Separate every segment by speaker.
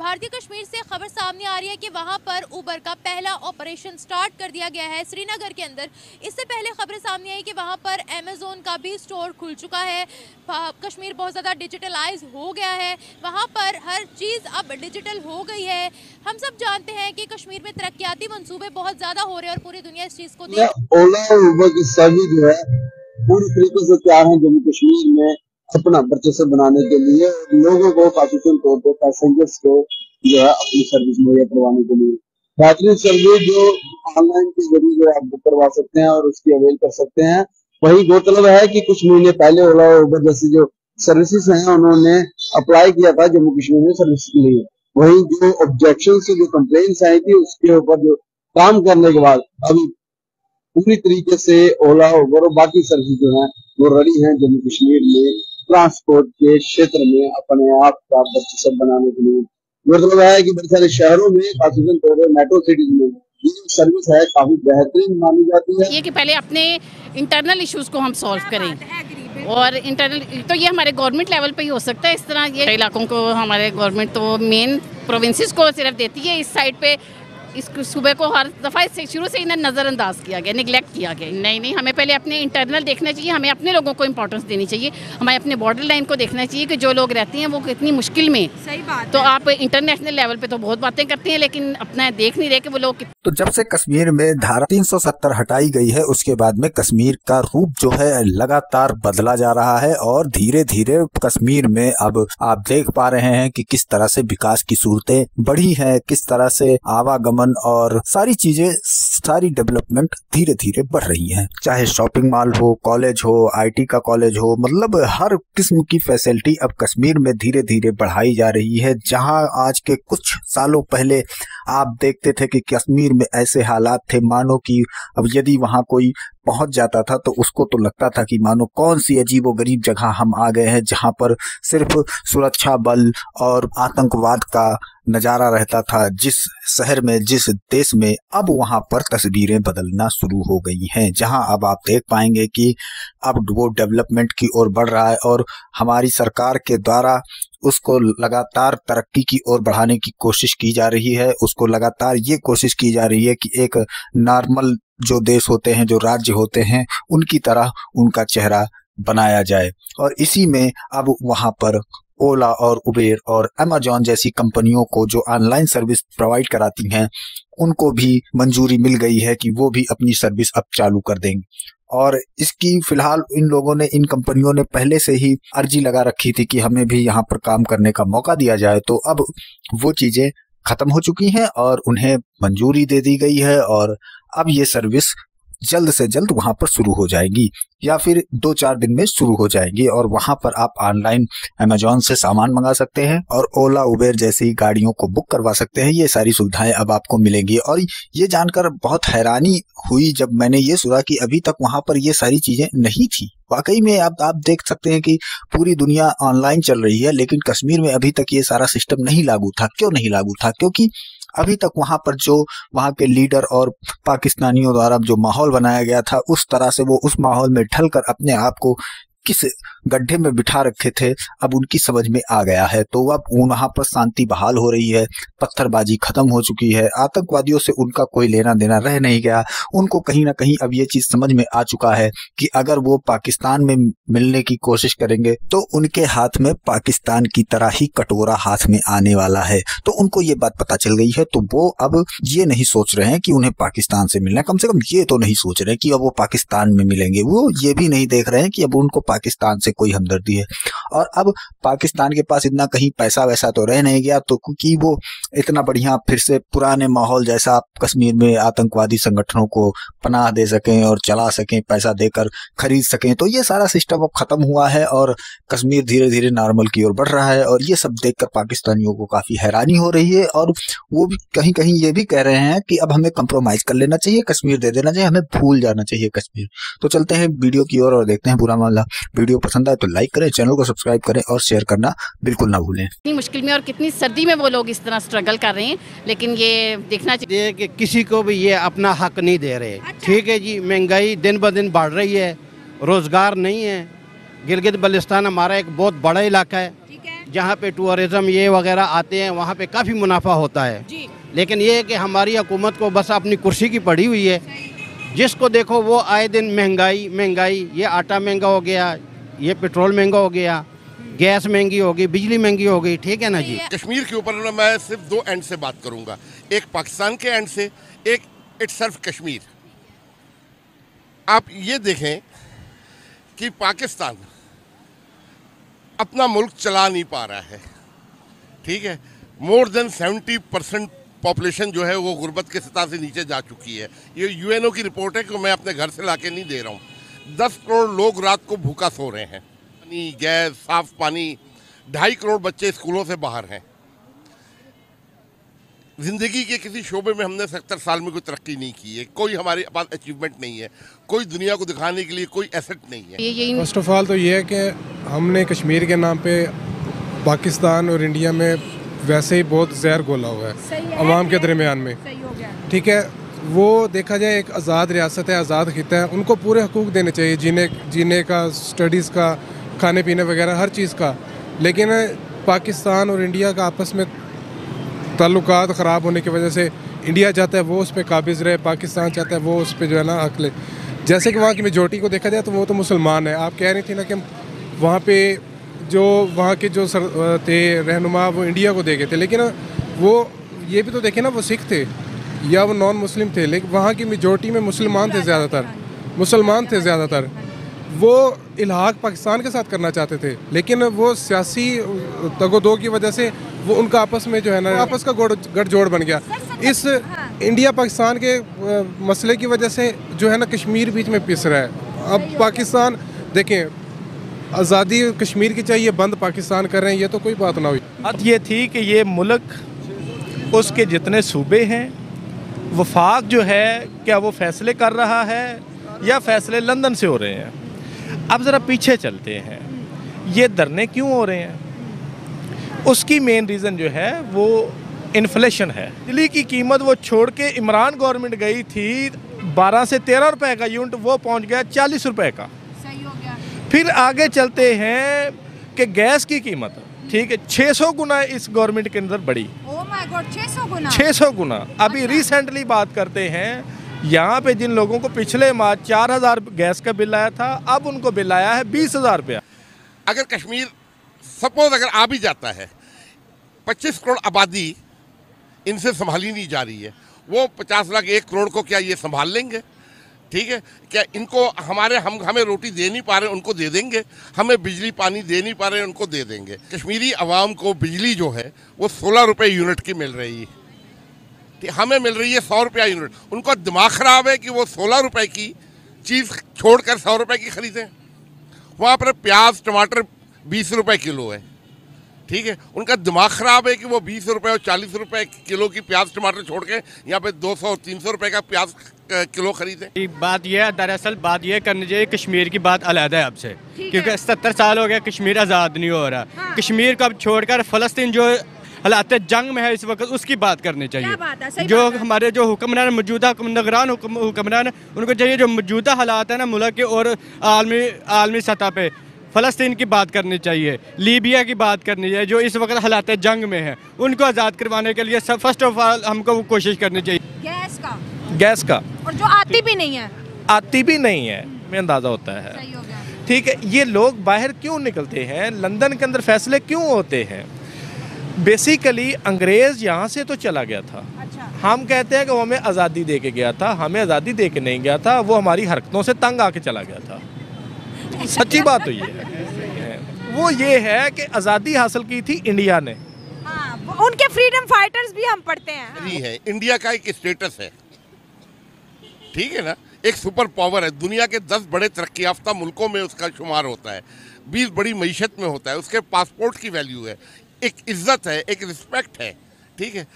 Speaker 1: भारतीय कश्मीर से खबर सामने आ रही है कि वहां पर उबर का पहला ऑपरेशन स्टार्ट कर दिया गया है श्रीनगर के अंदर। इससे पहले खबरें सामने आई कि वहां पर अमेज़न का भी स्टोर खुल चुका है। कश्मीर बहुत ज़्यादा डिजिटलाइज हो गया है, वहां पर हर चीज़ अब डिजिटल हो गई है। हम सब जानते हैं कि कश्मीर में तरक्याती मंसूबे बहुत ज़्यादा हो रहे हैं और पूरी दुनिया इस चीज़ को देख।
Speaker 2: ओला और उबर की सर्विस जो है पूरी तरीके से तैयार है जम्मू कश्मीर में अपना वर्चस्व बनाने के लिए, लोगों को पाकिस्तान तौर पर पैसेंजर्स को जो है अपनी सर्विस मुहैया करवाने के लिए बेहतरीन सर्विस जो ऑनलाइन के जरिए जो आप बुक करवा सकते हैं और उसकी अवेल कर सकते हैं। वही गौरतलब है कि कुछ महीने पहले ओला और उबर जैसी जो सर्विसेज हैं उन्होंने अप्लाई किया था जम्मू कश्मीर में सर्विस के लिए। वही जो ऑब्जेक्शन से जो कंप्लेंट्स आई थी उसके ऊपर जो काम करने के बाद अभी पूरी तरीके से ओला उबर और बाकी सर्विस जो है वो रेडी हैं जम्मू कश्मीर में ट्रांसपोर्ट के क्षेत्र में अपने आप का वर्चस्व बनाने के लिए। मतलब है कि बड़े सारे शहरों में खासतौर पर मेट्रो सिटीज में ये सर्विस है काफी बेहतरीन मानी जाती है।
Speaker 3: ये कि पहले अपने इंटरनल इश्यूज को हम सॉल्व करें और इंटरनल तो ये हमारे गवर्नमेंट लेवल पे ही हो सकता है। इस तरह ये इलाकों को हमारे गवर्नमेंट तो मेन प्रोविंसेस को सिर्फ देती है। इस साइड पे इस सूबे को हर दफ़ा इससे शुरू से इन्हें नज़रअंदाज किया गया, निगलेक्ट किया गया। नहीं, हमें पहले अपने इंटरनल देखना चाहिए, हमें अपने लोगों को इंपॉर्टेंस देनी चाहिए, हमें अपने बॉर्डर लाइन को देखना चाहिए कि जो लोग रहते हैं वो कितनी मुश्किल में।
Speaker 4: सही बात
Speaker 3: तो
Speaker 4: है।
Speaker 3: आप इंटरनेशनल लेवल पे तो बहुत बातें करते हैं लेकिन अपना देख नहीं रहे कि वो लोग।
Speaker 5: तो जब से कश्मीर में धारा 370 हटाई गई है उसके बाद में कश्मीर का रूप जो है लगातार बदला जा रहा है और धीरे धीरे कश्मीर में अब आप देख पा रहे हैं कि किस तरह से विकास की सूरतें बढ़ी हैं, किस तरह से आवागमन और सारी चीजें, सारी डेवलपमेंट धीरे धीरे बढ़ रही हैं। चाहे शॉपिंग मॉल हो, कॉलेज हो, आईटी का कॉलेज हो, मतलब हर किस्म की फैसिलिटी अब कश्मीर में धीरे धीरे बढ़ाई जा रही है। जहां आज के कुछ सालों पहले आप देखते थे कि कश्मीर में ऐसे हालात थे मानो कि अब यदि वहां कोई पहुंच जाता था तो उसको तो लगता था कि मानो कौन सी अजीबोगरीब जगह हम आ गए हैं, जहां पर सिर्फ सुरक्षा बल और आतंकवाद का नजारा रहता था। जिस शहर में, जिस देश में, अब वहां पर तस्वीरें बदलना शुरू हो गई हैं, जहां अब आप देख पाएंगे कि अब वो डेवलपमेंट की ओर बढ़ रहा है और हमारी सरकार के द्वारा उसको लगातार तरक्की की ओर बढ़ाने की कोशिश की जा रही है। उसको लगातार ये कोशिश की जा रही है कि एक नॉर्मल जो देश होते हैं, जो राज्य होते हैं, उनकी तरह उनका चेहरा बनाया जाए। और इसी में अब वहां पर ओला और उबेर और अमेज़न जैसी कंपनियों को जो ऑनलाइन सर्विस प्रोवाइड कराती हैं उनको भी मंजूरी मिल गई है कि वो भी अपनी सर्विस अब चालू कर देंगे। और इसकी फिलहाल इन कंपनियों ने पहले से ही अर्जी लगा रखी थी कि हमें भी यहाँ पर काम करने का मौका दिया जाए। तो अब वो चीजें खत्म हो चुकी हैं और उन्हें मंजूरी दे दी गई है और अब ये सर्विस जल्द से जल्द वहां पर शुरू हो जाएगी या फिर 2-4 दिन में शुरू हो जाएगी और वहां पर आप ऑनलाइन अमेज़न से सामान मंगा सकते हैं और ओला उबेर जैसी गाड़ियों को बुक करवा सकते हैं। ये सारी सुविधाएं अब आपको मिलेंगी और ये जानकर बहुत हैरानी हुई जब मैंने ये सुना कि अभी तक वहां पर ये सारी चीजें नहीं थी। वाकई में आप देख सकते हैं कि पूरी दुनिया ऑनलाइन चल रही है लेकिन कश्मीर में अभी तक ये सारा सिस्टम नहीं लागू था। क्यों नहीं लागू था? क्योंकि अभी तक वहां पर जो वहां के लीडर और पाकिस्तानियों द्वारा जो माहौल बनाया गया था उस तरह से वो उस माहौल में ढलकर अपने आप को किस गड्ढे में बिठा रखे थे अब उनकी समझ में आ गया है। तो अब वहां पर शांति बहाल हो रही है, पत्थरबाजी खत्म हो चुकी है, आतंकवादियों से उनका कोई लेना देना रह नहीं गया। उनको कहीं ना कहीं अब ये चीज समझ में आ चुका है कि अगर वो पाकिस्तान में मिलने की कोशिश करेंगे तो उनके हाथ में पाकिस्तान की तरह ही कटोरा हाथ में आने वाला है। तो उनको ये बात पता चल गई है। तो वो अब ये नहीं सोच रहे हैं कि उन्हें पाकिस्तान से मिलना है, कम से कम ये तो नहीं सोच रहे कि अब वो पाकिस्तान में मिलेंगे। वो ये भी नहीं देख रहे हैं कि अब उनको पाकिस्तान से कोई हमदर्दी है। और अब पाकिस्तान के पास इतना कहीं पैसा वैसा तो रह नहीं गया तो क्योंकि वो इतना बढ़िया फिर से पुराने माहौल जैसा कश्मीर में आतंकवादी संगठनों को पनाह दे सकें और चला सकें, पैसा देकर खरीद सकें। तो ये सारा सिस्टम अब खत्म हुआ है और कश्मीर धीरे धीरे नॉर्मल की ओर बढ़ रहा है और ये सब देखकर पाकिस्तानियों को काफी हैरानी हो रही है और वो भी कहीं कहीं ये भी कह रहे हैं कि अब हमें कंप्रोमाइज कर लेना चाहिए, कश्मीर दे देना चाहिए, हमें भूल जाना चाहिए कश्मीर। तो चलते हैं वीडियो की ओर और देखते हैं पूरा मामला। वीडियो पसंद आए तो लाइक करें, चैनल को सब्सक्राइब करें और शेयर करना बिल्कुल ना भूलें।
Speaker 3: कितनी मुश्किल में और कितनी सर्दी में वो लोग इस तरह स्ट्रगल कर रहे हैं लेकिन ये देखना चाहिए
Speaker 6: कि किसी को भी ये अपना हक नहीं दे रहे। ठीक है जी, महंगाई दिन ब दिन बढ़ रही है, रोजगार नहीं है। गिलगित बल्तिस्तान हमारा एक बहुत बड़ा इलाका है, जहाँ पे टूरिज्म ये वगैरह आते हैं वहाँ पे काफ़ी मुनाफा होता है
Speaker 1: जी।
Speaker 6: लेकिन ये है कि हमारी हुकूमत को बस अपनी कुर्सी की पड़ी हुई है। जिसको देखो वो आए दिन महंगाई महंगाई, ये आटा महंगा हो गया, ये पेट्रोल महंगा हो गया, गैस महंगी हो गई, बिजली महंगी हो गई, ठीक है ना जी।
Speaker 4: कश्मीर के ऊपर मैं सिर्फ दो एंड से बात करूंगा, एक पाकिस्तान के एंड से, एक इटसेल्फ कश्मीर। आप ये देखें कि पाकिस्तान अपना मुल्क चला नहीं पा रहा है, ठीक है। मोर देन 70% पॉपुलेशन जो है वो गुर्बत के सतह से नीचे जा चुकी है। ये यूएनओ की रिपोर्ट है कि मैं अपने घर से लाके नहीं दे रहा हूँ। 10 करोड़ लोग रात को भूखा सो रहे हैं, पानी, गैस, साफ पानी, 2.5 करोड़ बच्चे स्कूलों से बाहर हैं। जिंदगी के किसी शोबे में हमने 70 साल में कोई तरक्की नहीं की है, कोई हमारे पास अचीवमेंट नहीं है, कोई दुनिया को दिखाने के लिए कोई एसेट नहीं है।
Speaker 7: फर्स्ट ऑफ ऑल तो ये है कि हमने कश्मीर के नाम पे पाकिस्तान और इंडिया में वैसे ही बहुत जहर घोला हुआ है अवाम के दरमियान में, ठीक है। वो देखा जाए एक आज़ाद रियासत है, आज़ाद खिता है, उनको पूरे हकूक़ देने चाहिए, जीने का, स्टडीज़ का, खाने पीने वगैरह हर चीज़ का। लेकिन पाकिस्तान और इंडिया का आपस में ताल्लुकात ख़राब होने की वजह से इंडिया चाहता है वो उस पर काबिज़ रहे, पाकिस्तान चाहता है वो उस पर जो है ना हक ले। जैसे कि वहाँ की मेजॉरिटी को देखा जाए तो वो तो मुसलमान है। आप कह रही थी ना कि वहाँ पे जो वहाँ के जो थे रहनुमा वो इंडिया को दे गए थे, लेकिन वो ये भी तो देखे ना वो सिख थे या वो नॉन मुस्लिम थे, लेकिन वहाँ की मेजॉरिटी में मुसलमान थे ज़्यादातर। वो इल्हाक पाकिस्तान के साथ करना चाहते थे, लेकिन वो सियासी तगोदो की वजह से वो उनका आपस में जो है ना आपस का गठजोड़ बन गया। इस इंडिया पाकिस्तान के मसले की वजह से जो है ना कश्मीर बीच में पिस रहा है। अब पाकिस्तान देखें, आज़ादी कश्मीर की चाहिए, बंद पाकिस्तान कर रहे हैं, ये तो कोई बात ना हुई।
Speaker 8: बात ये थी कि ये मुल्क उसके जितने सूबे हैं, वफाक जो है क्या वो फैसले कर रहा है या फैसले लंदन से हो रहे हैं। अब ज़रा पीछे चलते हैं, ये धरने क्यों हो रहे हैं? उसकी मेन रीज़न जो है वो इन्फ्लेशन है। बिजली की कीमत वो छोड़ के इमरान गवर्नमेंट गई थी 12 से 13 रुपए का यूनिट, वो पहुंच गया 40 रुपए का।
Speaker 1: सही हो गया।
Speaker 8: फिर आगे चलते हैं कि गैस की कीमत, ठीक है, 600 गुना इस गवर्नमेंट के अंदर बढ़ी।
Speaker 1: ओह माय गॉड,
Speaker 8: 600 गुना। अभी रिसेंटली बात करते हैं, यहाँ पे जिन लोगों को पिछले माह 4000 गैस का बिल आया था, अब उनको बिल आया है 20,000 रुपया।
Speaker 4: अगर कश्मीर सपोज अगर आ भी जाता है, 25 करोड़ आबादी इनसे संभाली नहीं जा रही है, वो 50 लाख 1 करोड़ को क्या ये संभाल लेंगे? ठीक है, क्या इनको हमें रोटी दे नहीं पा रहे उनको दे देंगे, हमें बिजली पानी दे नहीं पा रहे उनको दे देंगे। कश्मीरी आवाम को बिजली जो है वो 16 रुपये यूनिट की मिल रही है, हमें मिल रही है 100 रुपया यूनिट। उनका दिमाग ख़राब है कि वो 16 रुपये की चीज़ छोड़कर 100 रुपये की ख़रीदें। वहाँ पर प्याज टमाटर 20 रुपये किलो है, ठीक है। उनका दिमाग ख़राब है कि वो 20 रुपये और 40 रुपये किलो की प्याज टमाटर छोड़ के यहाँ पे 200 और 300 रुपये का प्याज किलो खरीदें।
Speaker 9: बात यह है, दरअसल बात यह करनी चाहिए, कश्मीर की बात अलग है अब से, क्योंकि 70 साल हो गया कश्मीर आज़ाद नहीं हो रहा। हाँ। कश्मीर को अब छोड़कर फ़लस्तीन जो हालात जंग में है इस वक्त, उसकी बात करनी चाहिए। जो हमारे जो हुक्मरान, मौजूदा हुक्मरान, उनको चाहिए जो मौजूदा हालात है ना मुल्क के और आलमी सतह पे, फ़लस्तीन की बात करनी चाहिए, लीबिया की बात करनी चाहिए, जो इस वक्त हालात जंग में है, उनको आज़ाद करवाने के लिए फर्स्ट ऑफ ऑल हमको कोशिश करनी चाहिए।
Speaker 8: गैस का
Speaker 1: और जो आती भी नहीं है,
Speaker 8: में अंदाज़ा होता है, ठीक है। ये लोग बाहर क्यों निकलते हैं, लंदन के अंदर फैसले क्यों होते हैं? बेसिकली अंग्रेज़ यहाँ से तो चला गया था। अच्छा। हम कहते हैं कि वो हमें आज़ादी दे के गया था, हमें आज़ादी दे के नहीं गया था, वो हमारी हरकतों से तंग आके चला गया था। सच्ची बात तो ये है, वो ये है कि आज़ादी हासिल की थी इंडिया ने।
Speaker 1: हाँ, उनके फ्रीडम फाइटर्स भी हम पढ़ते हैं।
Speaker 4: नहीं है, इंडिया का एक स्टेटस है, ठीक है ना, एक सुपर पावर है, दुनिया के 10 बड़े तरक्की याफ्ता मुल्कों में उसका शुमार होता है, 20 बड़ी मईशत में होता है, उसके पासपोर्ट की वैल्यू है, एक इज्जत है, एक रिस्पेक्ट है, ठीक है।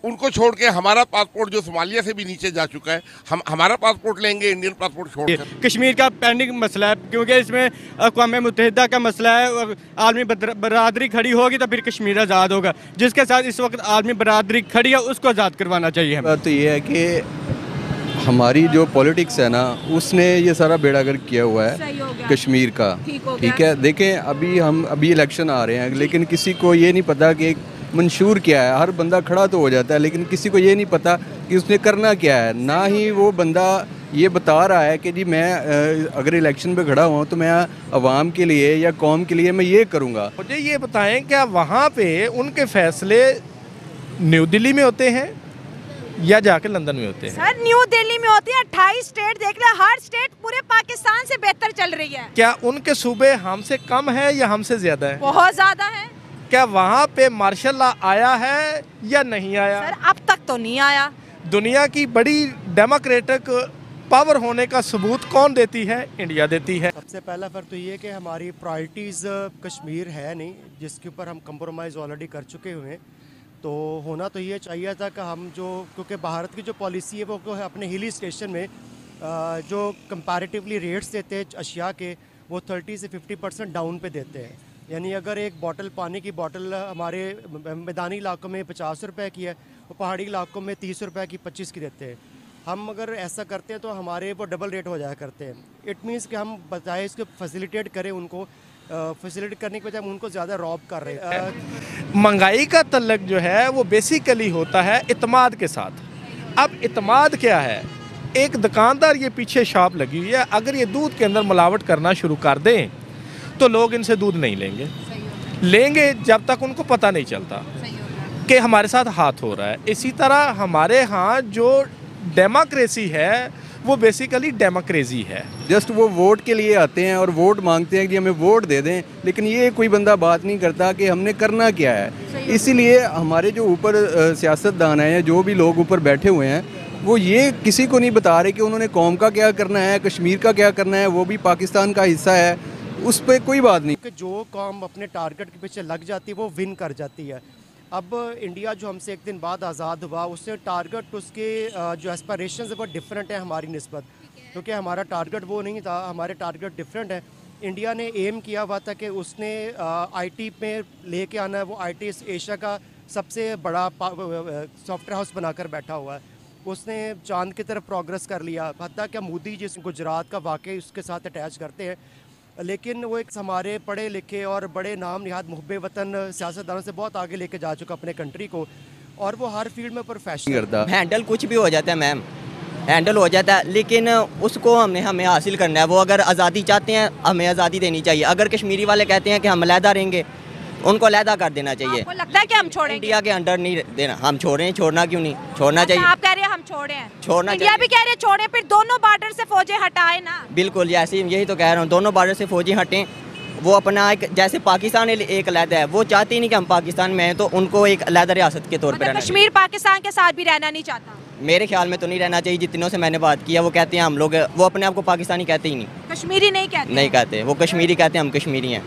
Speaker 4: उनको छोड़ के हमारा पासपोर्ट जो सोमालिया से भी नीचे जा चुका है, हम हमारा पासपोर्ट लेंगे इंडियन पासपोर्ट छोड़कर।
Speaker 9: कश्मीर का पेंडिंग मसला है, क्योंकि इसमें अक़वाम मुत्तहिदा का मसला है और आलमी बरादरी खड़ी होगी तो फिर कश्मीर आज़ाद होगा। जिसके साथ इस वक्त आलमी बरादरी खड़ी है उसको आज़ाद करवाना चाहिए।
Speaker 8: बात तो ये है कि
Speaker 10: हमारी जो पॉलिटिक्स है ना, उसने ये सारा बेड़ागर्क किया हुआ है कश्मीर का। ठीक है, देखें अभी इलेक्शन आ रहे हैं, लेकिन किसी को ये नहीं पता कि मंशूर क्या है। हर बंदा खड़ा तो हो जाता है, लेकिन किसी को ये नहीं पता कि उसने करना क्या है। ना ही वो बंदा ये बता रहा है कि जी मैं अगर इलेक्शन पे खड़ा हुआ तो मैं अवाम के लिए या कौम के लिए मैं ये करूँगा।
Speaker 8: मुझे ये बताएं, क्या वहाँ पे उनके फैसले न्यू दिल्ली में होते हैं या जाके लंदन में होते हैं?
Speaker 11: सर न्यू दिल्ली में होते हैं। 28 स्टेट देख ले, हर स्टेट पूरे पाकिस्तान से बेहतर चल रही है।
Speaker 8: क्या उनके सूबे हमसे कम है या हमसे ज्यादा है?
Speaker 11: बहुत ज्यादा है।
Speaker 8: क्या वहाँ पे मार्शल लॉ आया है या नहीं आया?
Speaker 11: सर अब तक तो नहीं आया।
Speaker 8: दुनिया की बड़ी डेमोक्रेटिक पावर होने का सबूत कौन देती है? इंडिया देती है।
Speaker 12: सबसे पहला फ़र्क तो ये है कि हमारी प्रायोरिटीज़ कश्मीर है नहीं, जिसके ऊपर हम कंप्रोमाइज़ ऑलरेडी कर चुके हुए हैं। तो होना तो ये चाहिए था कि हम जो, क्योंकि भारत की जो पॉलिसी है वो है अपने हिली स्टेशन में जो कंपैरेटिवली रेट्स देते हैं अशिया के, वो 30 से 50% डाउन पे देते हैं। यानी अगर एक बॉटल पानी की बॉटल हमारे मैदानी इलाकों में 50 रुपए की है, वो पहाड़ी इलाकों में 30 रुपए की 25 की देते हैं। हम अगर ऐसा करते हैं तो हमारे वो डबल रेट हो जाया करते हैं। इट मीन्स कि हम बजाय इसको फैसिलिटेट करें, उनको फैसिलिटेट करने के बजाय हम उनको ज़्यादा रॉब कर रहे हैं।
Speaker 8: महंगाई का तल्लक जो है वो बेसिकली होता है इत्माद के साथ। अब इत्माद क्या है? एक दुकानदार ये पीछे शॉप लगी हुई है, अगर ये दूध के अंदर मिलावट करना शुरू कर दें तो लोग इनसे दूध नहीं लेंगे जब तक उनको पता नहीं चलता कि हमारे साथ हाथ हो रहा है। इसी तरह हमारे यहाँ जो डेमोक्रेसी है वो बेसिकली डेमोक्रेसी है।
Speaker 10: जस्ट वो वोट के लिए आते हैं और वोट मांगते हैं कि हमें वोट दे दें, लेकिन ये कोई बंदा बात नहीं करता कि हमने करना क्या है। इसीलिए हमारे जो ऊपर सियासतदान हैं, जो भी लोग ऊपर बैठे हुए हैं, वो ये किसी को नहीं बता रहे कि उन्होंने कौम का क्या करना है, कश्मीर का क्या करना है। वो भी पाकिस्तान का हिस्सा है, उस पर कोई बात नहीं।
Speaker 12: कि जो कौम अपने टारगेट के पीछे लग जाती है वो विन कर जाती है। अब इंडिया जो हमसे एक दिन बाद आज़ाद हुआ, उससे टारगेट, उसके जो एस्पिरेशंस है वो डिफरेंट है हमारी निस्बत, क्योंकि हमारा टारगेट वो नहीं था, हमारे टारगेट डिफरेंट है। इंडिया ने एम किया हुआ था कि उसने आईटी में लेके आना है, वो आईटी एशिया का सबसे बड़ा सॉफ्टवेयर हाउस बनाकर बैठा हुआ है। उसने चांद की तरफ प्रोग्रेस कर लिया। हत्ता क्या मोदी जिस गुजरात का वाकई उसके साथ अटैच करते हैं, लेकिन वो एक हमारे पढ़े लिखे और बड़े नाम निहाद मुहब्बे वतन सियासतदानों से बहुत आगे लेके जा चुका अपने कंट्री को, और वो हर फील्ड में प्रोफेशनल
Speaker 10: करता।
Speaker 13: हैंडल कुछ भी हो जाता है मैम, हैंडल हो जाता है, लेकिन उसको हमें हासिल करना है। वो अगर आज़ादी चाहते हैं, हमें आज़ादी देनी चाहिए। अगर कश्मीरी वाले कहते हैं कि हम अलहदा रहेंगे, उनको अलहदा कर देना चाहिए।
Speaker 11: आपको लगता है कि हम छोड़ेंगे?
Speaker 13: इंडिया के अंडर नहीं देना। हम छोड़ें, छोड़ना क्यों नहीं, छोड़ना चाहिए।
Speaker 11: आप कह रहे हैं हम छोड़े हैं,
Speaker 13: छोड़ना
Speaker 11: इंडिया भी कह रहे हैं छोड़े, फिर दोनों बॉर्डर से फौजें हटाए ना।
Speaker 13: बिल्कुल, ऐसे यही तो कह रहा हूँ, दोनों बॉर्डर से फौजी हटें। वो अपना एक, जैसे पाकिस्तान एक अलहदा है, वो चाहती नहीं कि हम पाकिस्तान में हैं, तो उनको एक अलहदा रियासत के तौर पर
Speaker 11: कश्मीर पाकिस्तान के साथ भी रहना नहीं चाहता?
Speaker 13: मेरे ख्याल में तो नहीं रहना चाहिए। जितनों से मैंने बात किया वो कहते हैं हम लोग, वो अपने आप को पाकिस्तानी कहते ही नहीं,
Speaker 11: कश्मीरी नहीं कहते।
Speaker 13: नहीं कहते, वो कश्मीरी कहते हैं, हम कश्मीरी हैं।